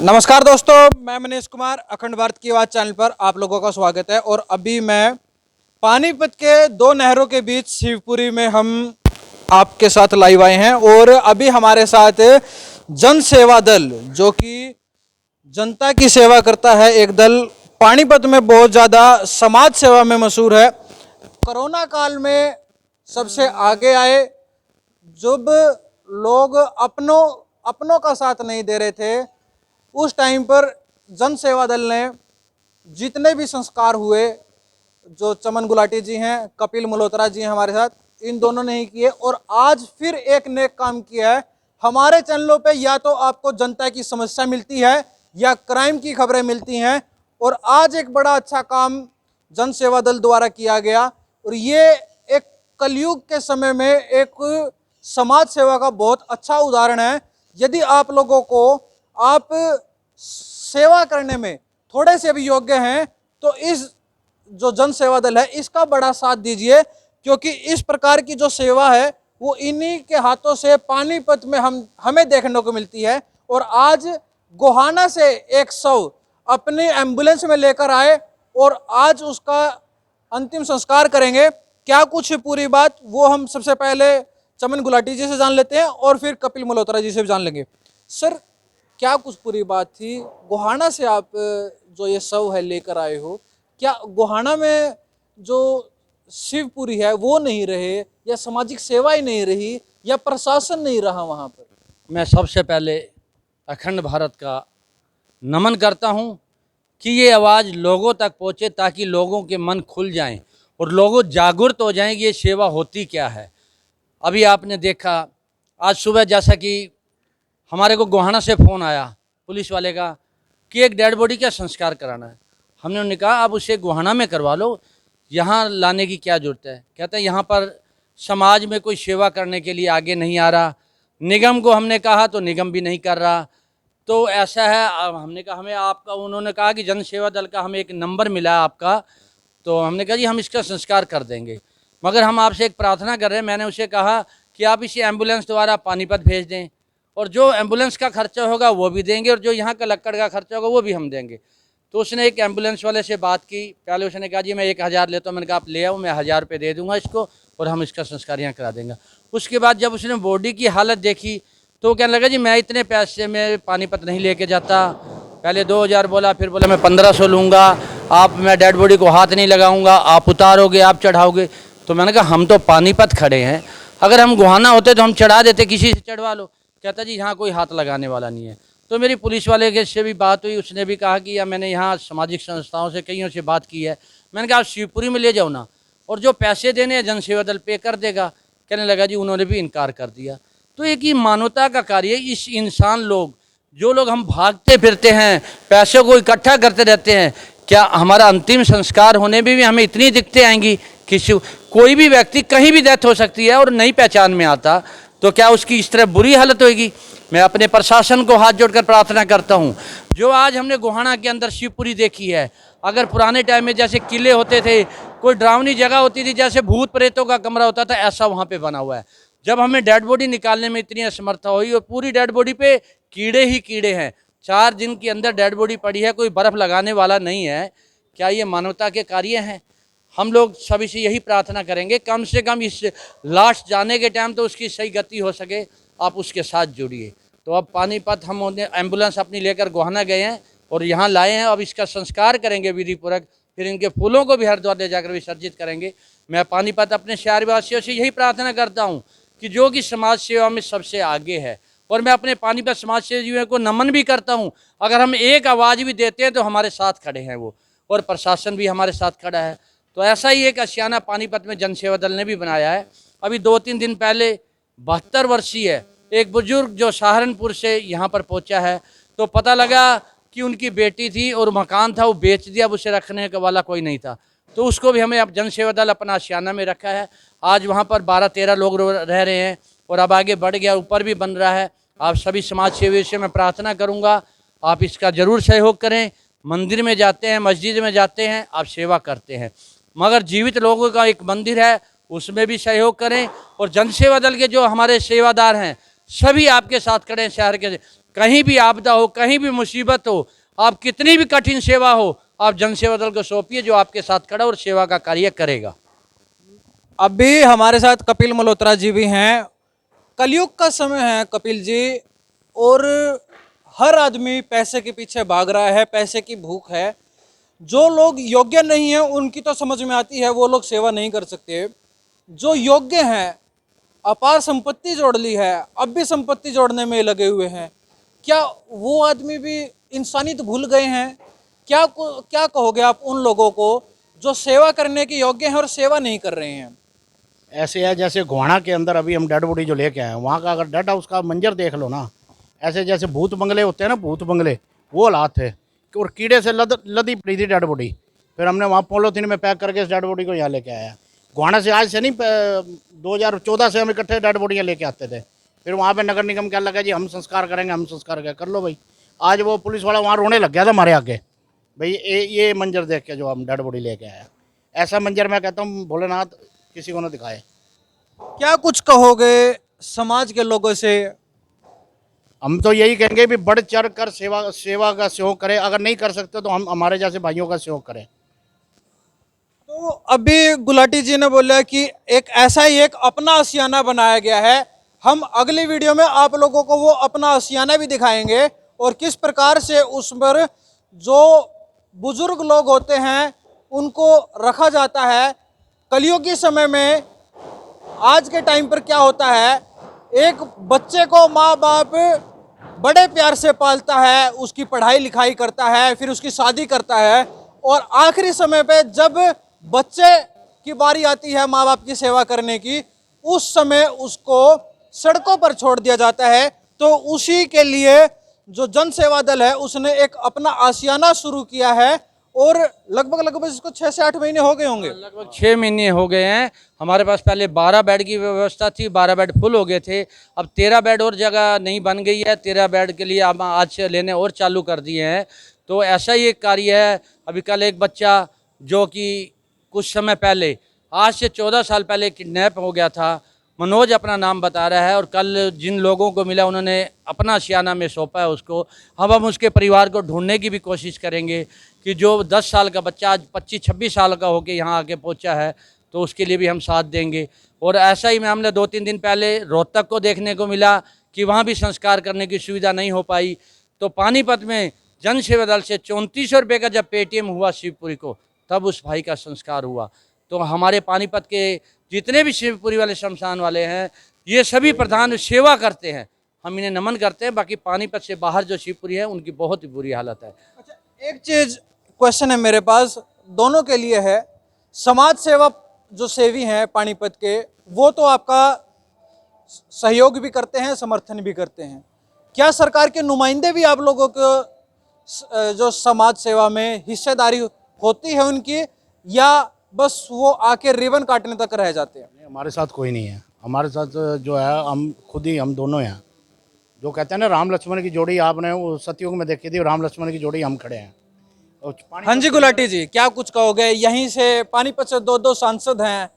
नमस्कार दोस्तों, मैं मनीष कुमार अखंड भारत की आवाज़ चैनल पर आप लोगों का स्वागत है। और अभी मैं पानीपत के दो नहरों के बीच शिवपुरी में हम आपके साथ लाइव आए हैं। और अभी हमारे साथ जन सेवा दल, जो कि जनता की सेवा करता है, एक दल पानीपत में बहुत ज़्यादा समाज सेवा में मशहूर है। कोरोना काल में सबसे आगे आए, जब लोग अपनों का साथ नहीं दे रहे थे, उस टाइम पर जन सेवा दल ने जितने भी संस्कार हुए, जो चमन गुलाटी जी हैं, कपिल मल्होत्रा जी हैं हमारे साथ, इन दोनों ने ही किए। और आज फिर एक नेक काम किया है। हमारे चैनलों पे या तो आपको जनता की समस्या मिलती है या क्राइम की खबरें मिलती हैं, और आज एक बड़ा अच्छा काम जन सेवा दल द्वारा किया गया। और ये एक कलयुग के समय में एक समाज सेवा का बहुत अच्छा उदाहरण है। यदि आप लोगों को आप सेवा करने में थोड़े से भी योग्य हैं, तो इस जो जन सेवा दल है इसका बड़ा साथ दीजिए, क्योंकि इस प्रकार की जो सेवा है वो इन्हीं के हाथों से पानीपत में हमें देखने को मिलती है। और आज गोहाना से एक शव अपनी एम्बुलेंस में लेकर आए और आज उसका अंतिम संस्कार करेंगे। क्या कुछ पूरी बात वो हम सबसे पहले चमन गुलाटी जी से जान लेते हैं और फिर कपिल मल्होत्रा जी से भी जान लेंगे। सर, क्या कुछ पूरी बात थी? गोहाना से आप जो ये शव है लेकर आए हो, क्या गोहाना में जो शिवपुरी है वो नहीं रहे, या सामाजिक सेवा ही नहीं रही, या प्रशासन नहीं रहा वहाँ पर? मैं सबसे पहले अखंड भारत का नमन करता हूँ कि ये आवाज़ लोगों तक पहुँचे, ताकि लोगों के मन खुल जाएं और लोग जागरूक हो जाएं कि ये सेवा होती क्या है। अभी आपने देखा आज सुबह, जैसा कि हमारे को गोहाना से फ़ोन आया पुलिस वाले का कि एक डेड बॉडी का संस्कार कराना है। हमने उन्हें कहा आप उसे गोहाना में करवा लो, यहाँ लाने की क्या ज़रूरत है। कहते हैं यहाँ पर समाज में कोई सेवा करने के लिए आगे नहीं आ रहा। निगम को हमने कहा तो निगम भी नहीं कर रहा। तो ऐसा है, अब हमने कहा हमें आपका, उन्होंने कहा कि जन सेवा दल का हमें एक नंबर मिला आपका, तो हमने कहा जी हम इसका संस्कार कर देंगे, मगर हम आपसे एक प्रार्थना कर रहे हैं। मैंने उसे कहा कि आप इसे एम्बुलेंस द्वारा पानीपत भेज दें, और जो एम्बुलेंस का खर्चा होगा वो भी देंगे, और जो यहाँ का लक्कड़ का खर्चा होगा वो भी हम देंगे। तो उसने एक एम्बुलेंस वाले से बात की। पहले उसने कहा जी मैं 1000 लेता हूँ। मैंने कहा आप ले आओ, मैं 1000 रुपये दे दूँगा इसको और हम इसका संस्कार यहाँ करा देंगे। उसके बाद जब उसने बॉडी की हालत देखी तो वो कहने लगा जी मैं इतने पैसे में पानीपत नहीं लेके जाता। पहले 2000 बोला, फिर बोला मैं 1500 लूँगा, आप, मैं डेड बॉडी को हाथ नहीं लगाऊँगा, आप उतारोगे, आप चढ़ाओगे। तो मैंने कहा हम तो पानीपत खड़े हैं, अगर हम गोहाना होते तो हम चढ़ा देते, किसी से चढ़वा लो। कहता जी यहाँ कोई हाथ लगाने वाला नहीं है। तो मेरी पुलिस वाले के से भी बात हुई, उसने भी कहा कि या मैंने यहाँ सामाजिक संस्थाओं से कईयों से बात की है। मैंने कहा आप शिवपुरी में ले जाओ ना, और जो पैसे देने हैं जन सेवा दल पे कर देगा। कहने लगा जी उन्होंने भी इनकार कर दिया। तो एक ही मानवता का कार्य, इस इंसान लोग, जो लोग हम भागते फिरते हैं, पैसों को इकट्ठा करते रहते हैं, क्या हमारा अंतिम संस्कार होने में भी हमें इतनी दिक्कतें आएंगी? कोई भी व्यक्ति कहीं भी डेथ हो सकती है और नहीं पहचान में आता, तो क्या उसकी इस तरह बुरी हालत होगी? मैं अपने प्रशासन को हाथ जोड़कर प्रार्थना करता हूँ, जो आज हमने गोहाना के अंदर शिवपुरी देखी है, अगर पुराने टाइम में जैसे किले होते थे, कोई डरावनी जगह होती थी, जैसे भूत प्रेतों का कमरा होता था, ऐसा वहाँ पे बना हुआ है। जब हमें डेड बॉडी निकालने में इतनी असमर्था हुई, और पूरी डेड बॉडी पे कीड़े ही कीड़े हैं, 4 दिन के अंदर डेड बॉडी पड़ी है, कोई बर्फ़ लगाने वाला नहीं है। क्या ये मानवता के कार्य हैं? हम लोग सभी से यही प्रार्थना करेंगे, कम से कम इस लास्ट जाने के टाइम तो उसकी सही गति हो सके, आप उसके साथ जुड़िए। तो अब पानीपत हम एम्बुलेंस अपनी लेकर गोहाना गए हैं और यहाँ लाए हैं। अब इसका संस्कार करेंगे विधिपूर्वक, फिर इनके फूलों को भी हरिद्वार ले जाकर विसर्जित करेंगे। मैं पानीपत अपने शहरवासियों से यही प्रार्थना करता हूँ कि जो कि समाज सेवा में सबसे आगे है, और मैं अपने पानीपत समाज सेवियों को नमन भी करता हूँ। अगर हम एक आवाज़ भी देते हैं तो हमारे साथ खड़े हैं वो, और प्रशासन भी हमारे साथ खड़ा है। तो ऐसा ही एक आशियाना पानीपत में जन सेवा दल ने भी बनाया है। अभी 2-3 दिन पहले 72 वर्षीय एक बुजुर्ग जो सहारनपुर से यहाँ पर पहुँचा है, तो पता लगा कि उनकी बेटी थी और मकान था वो बेच दिया, अब उसे रखने का वाला कोई नहीं था। तो उसको भी हमें अब जन सेवा दल अपना आशियाना में रखा है। आज वहाँ पर 12-13 लोग रह रहे हैं, और अब आगे बढ़ गया, ऊपर भी बन रहा है। आप सभी समाज सेवियों से मैं प्रार्थना करूँगा, आप इसका ज़रूर सहयोग करें। मंदिर में जाते हैं, मस्जिद में जाते हैं, आप सेवा करते हैं, मगर जीवित लोगों का एक मंदिर है, उसमें भी सहयोग करें। और जन सेवा दल के जो हमारे सेवादार हैं, सभी आपके साथ खड़े हैं शहर के। कहीं भी आपदा हो, कहीं भी मुसीबत हो, आप कितनी भी कठिन सेवा हो, आप जन सेवा दल को सौंपिए, जो आपके साथ खड़ा और सेवा का कार्य करेगा। अभी हमारे साथ कपिल मल्होत्रा जी भी हैं। कलयुग का समय है कपिल जी, और हर आदमी पैसे के पीछे भाग रहा है, पैसे की भूख है। जो लोग योग्य नहीं है उनकी तो समझ में आती है, वो लोग सेवा नहीं कर सकते। जो योग्य हैं, अपार संपत्ति जोड़ ली है, अब भी संपत्ति जोड़ने में लगे हुए हैं, क्या वो आदमी भी इंसानियत भूल गए हैं? क्या कहोगे आप उन लोगों को जो सेवा करने के योग्य हैं और सेवा नहीं कर रहे हैं? ऐसे है जैसे गोहाना के अंदर अभी हम डेड बॉडी जो लेके आए हैं, वहाँ का अगर डेड हाउस का मंजर देख लो ना, ऐसे जैसे भूत बंगले होते हैं ना, भूत बंगले, वो हालात थे। और कीड़े से लदी पड़ी थी डेड बॉडी। फिर हमने वहाँ पॉलीथीन में पैक करके इस डेड बॉडी को यहाँ लेके आया। गोहाना से आज से नहीं, 2014 से हम इकट्ठे डेड बॉडियाँ लेके आते थे। फिर वहाँ पे नगर निगम क्या लगा जी हम संस्कार करेंगे, हम संस्कार कर लो भाई। आज वो पुलिस वाला वहाँ रोने लग गया था हमारे आगे, भाई ये मंजर देख के जो हम डेड बॉडी लेके आया। ऐसा मंजर मैं कहता हूँ भोलेनाथ किसी को ना दिखाए। क्या कुछ कहोगे समाज के लोगों से? हम तो यही कहेंगे भी बढ़ चढ़ कर सेवा का सहयोग करें। अगर नहीं कर सकते तो हम हमारे जैसे भाइयों का सहयोग करें। तो अभी गुलाटी जी ने बोला कि एक ऐसा ही एक अपना आशियाना बनाया गया है। हम अगली वीडियो में आप लोगों को वो अपना आशियाना भी दिखाएंगे, और किस प्रकार से उस पर जो बुजुर्ग लोग होते हैं उनको रखा जाता है। कलयुगी समय में आज के टाइम पर क्या होता है, एक बच्चे को माँ बाप बड़े प्यार से पालता है, उसकी पढ़ाई लिखाई करता है, फिर उसकी शादी करता है, और आखिरी समय पे जब बच्चे की बारी आती है माँ बाप की सेवा करने की, उस समय उसको सड़कों पर छोड़ दिया जाता है। तो उसी के लिए जो जन सेवा दल है उसने एक अपना आशियाना शुरू किया है, और लगभग इसको 6 से 8 महीने हो गए होंगे। लगभग 6 महीने हो गए हैं। हमारे पास पहले 12 बेड की व्यवस्था थी, 12 बेड फुल हो गए थे। अब 13 बेड और जगह नहीं बन गई है, 13 बेड के लिए हम आज से लेने और चालू कर दिए हैं। तो ऐसा ही एक कार्य है। अभी कल एक बच्चा जो कि कुछ समय पहले, आज से 14 साल पहले किडनैप हो गया था, मनोज अपना नाम बता रहा है, और कल जिन लोगों को मिला उन्होंने अपना आशियाना में सौंपा है उसको। अब हम उसके परिवार को ढूंढने की भी कोशिश करेंगे कि जो 10 साल का बच्चा आज 25-26 साल का होकर यहाँ आके पहुँचा है, तो उसके लिए भी हम साथ देंगे। और ऐसा ही में हमने 2-3 दिन पहले रोहतक को देखने को मिला कि वहाँ भी संस्कार करने की सुविधा नहीं हो पाई। तो पानीपत में जन सेवा दल से 3400 रुपये का जब पेटीएम हुआ शिवपुरी को, तब उस भाई का संस्कार हुआ। तो हमारे पानीपत के जितने भी शिवपुरी वाले शमशान वाले हैं, ये सभी प्रधान सेवा करते हैं, हम इन्हें नमन करते हैं। बाकी पानीपत से बाहर जो शिवपुरी है उनकी बहुत ही बुरी हालत है। अच्छा, एक चीज क्वेश्चन है मेरे पास, दोनों के लिए है। समाज सेवा जो सेवी हैं पानीपत के, वो तो आपका सहयोग भी करते हैं, समर्थन भी करते हैं। क्या सरकार के नुमाइंदे भी आप लोगों को जो समाज सेवा में हिस्सेदारी होती है उनकी, या बस वो आके रिबन काटने तक रह जाते हैं? नहीं, हमारे साथ कोई नहीं है। हमारे साथ जो है हम दोनों हैं। जो कहते हैं ना राम लक्ष्मण की जोड़ी, आपने वो सतयुग में देखी थी, राम लक्ष्मण की जोड़ी हम खड़े हैं। हाँ जी गुलाटी जी, क्या कुछ कहोगे? यहीं से पानीपत से 2-2 सांसद हैं,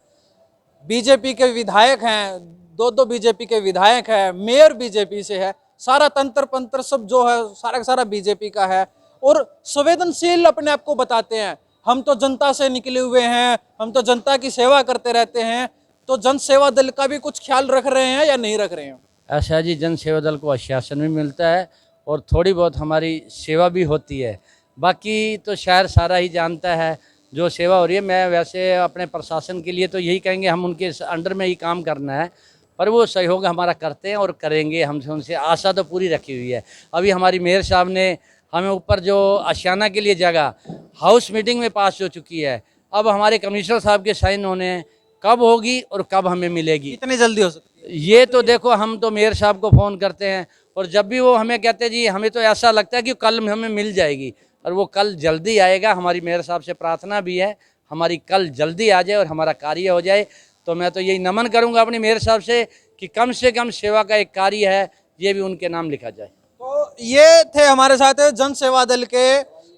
बीजेपी के विधायक हैं, 2-2 बीजेपी के विधायक हैं, मेयर बीजेपी से है, सारा तंत्र पंत्र सब जो है सारा का सारा बीजेपी का है, और संवेदनशील अपने आप को बताते हैं। हम तो जनता से निकले हुए हैं, हम तो जनता की सेवा करते रहते हैं। तो जन सेवा दल का भी कुछ ख्याल रख रहे हैं या नहीं रख रहे हैं? ऐसा जी, जन सेवा दल को आश्वासन भी मिलता है और थोड़ी बहुत हमारी सेवा भी होती है। बाकी तो शहर सारा ही जानता है जो सेवा हो रही है। मैं वैसे अपने प्रशासन के लिए तो यही कहेंगे, हम उनके अंडर में ही काम करना है, पर वो सहयोग हमारा करते हैं और करेंगे। हमसे उनसे आशा तो पूरी रखी हुई है। अभी हमारी मेयर साहब ने हमें ऊपर जो आशियाना के लिए जगह हाउस मीटिंग में पास हो चुकी है। अब हमारे कमिश्नर साहब के साइन होने हैं, कब होगी और कब हमें मिलेगी, कितनी जल्दी हो सकती है ये तो देखो। हम तो मेयर साहब को फ़ोन करते हैं, और जब भी वो हमें कहते हैं जी हमें तो ऐसा लगता है कि कल हमें मिल जाएगी, और वो कल जल्दी आएगा। हमारी मेयर साहब से प्रार्थना भी है हमारी कल जल्दी आ जाए और हमारा कार्य हो जाए। तो मैं तो यही नमन करूंगा अपनी मेयर साहब से कि कम से कम सेवा का एक कार्य है ये भी उनके नाम लिखा जाए। तो ये थे हमारे साथ जन सेवा दल के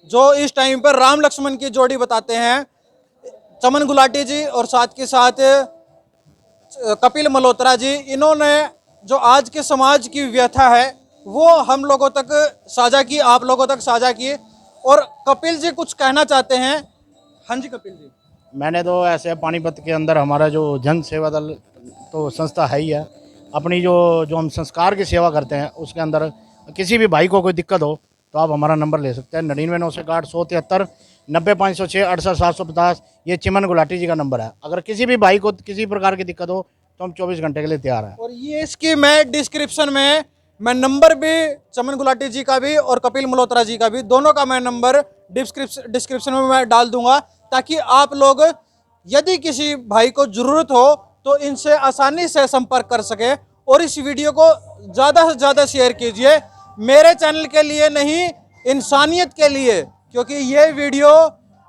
जो इस टाइम पर राम लक्ष्मण की जोड़ी बताते हैं, चमन गुलाटी जी और साथ के साथ कपिल मल्होत्रा जी। इन्होंने जो आज के समाज की व्यथा है वो हम लोगों तक साझा की, आप लोगों तक साझा की। और कपिल जी कुछ कहना चाहते हैं। हाँ जी कपिल जी। मैंने तो ऐसे पानीपत के अंदर हमारा जो जन सेवा दल तो संस्था है ही है, अपनी जो जो हम संस्कार की सेवा करते हैं उसके अंदर किसी भी भाई को कोई दिक्कत हो तो आप हमारा नंबर ले सकते हैं 99 961 173 90 506 68 750। ये चिमन गुलाटी जी का नंबर है। अगर किसी भी भाई को किसी प्रकार की दिक्कत हो तो हम 24 घंटे के लिए तैयार हैं। और ये इसकी मैं डिस्क्रिप्शन में मैं नंबर भी चमन गुलाटी जी का भी और कपिल मल्होत्रा जी का भी, दोनों का मैं नंबर डिस्क्रिप्शन में मैं डाल दूंगा, ताकि आप लोग यदि किसी भाई को ज़रूरत हो तो इनसे आसानी से संपर्क कर सके। और इस वीडियो को ज़्यादा से ज़्यादा शेयर कीजिए, मेरे चैनल के लिए नहीं, इंसानियत के लिए, क्योंकि ये वीडियो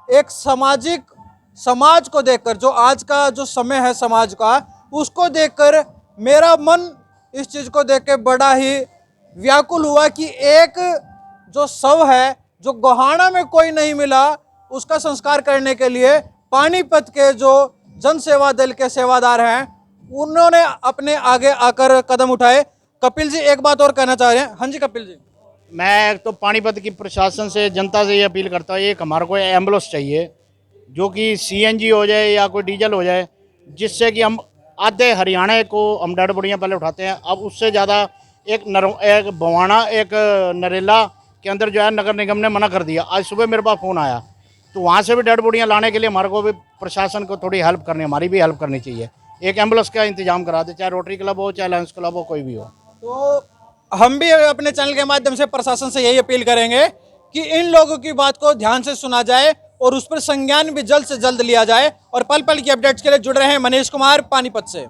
एक समाज को देखकर, जो आज का जो समय है समाज का, उसको देखकर मेरा मन इस चीज़ को देख के बड़ा ही व्याकुल हुआ कि एक जो शव है, जो गोहाना में कोई नहीं मिला, उसका संस्कार करने के लिए पानीपत के जो जन सेवा दल के सेवादार हैं उन्होंने अपने आगे आकर कदम उठाए। कपिल जी एक बात और कहना चाह रहे हैं। हाँ जी कपिल जी। मैं तो पानीपत की प्रशासन से, जनता से ये अपील करता हूँ, एक हमारे को एम्बुलेंस चाहिए जो कि सीएनजी हो जाए या कोई डीजल हो जाए, जिससे कि हम आधे हरियाणा को हम डेड बॉडियाँ पहले उठाते हैं। अब उससे ज़्यादा एक बवाना, एक नरेला के अंदर जो है नगर निगम ने मना कर दिया। आज सुबह मेरे पास फ़ोन आया, तो वहाँ से भी डेड बॉडियाँ लाने के लिए हमारे को भी प्रशासन को थोड़ी हेल्प करनी, हमारी भी हेल्प करनी चाहिए। एक एम्बुलेंस का इंतजाम करा दे, चाहे रोटरी क्लब हो, चाहे लायंस क्लब हो, कोई भी हो। तो हम भी अपने चैनल के माध्यम से प्रशासन से यही अपील करेंगे कि इन लोगों की बात को ध्यान से सुना जाए और उस पर संज्ञान भी जल्द से जल्द लिया जाए। और पल पल की अपडेट्स के लिए जुड़ रहे हैं मनीष कुमार पानीपत से।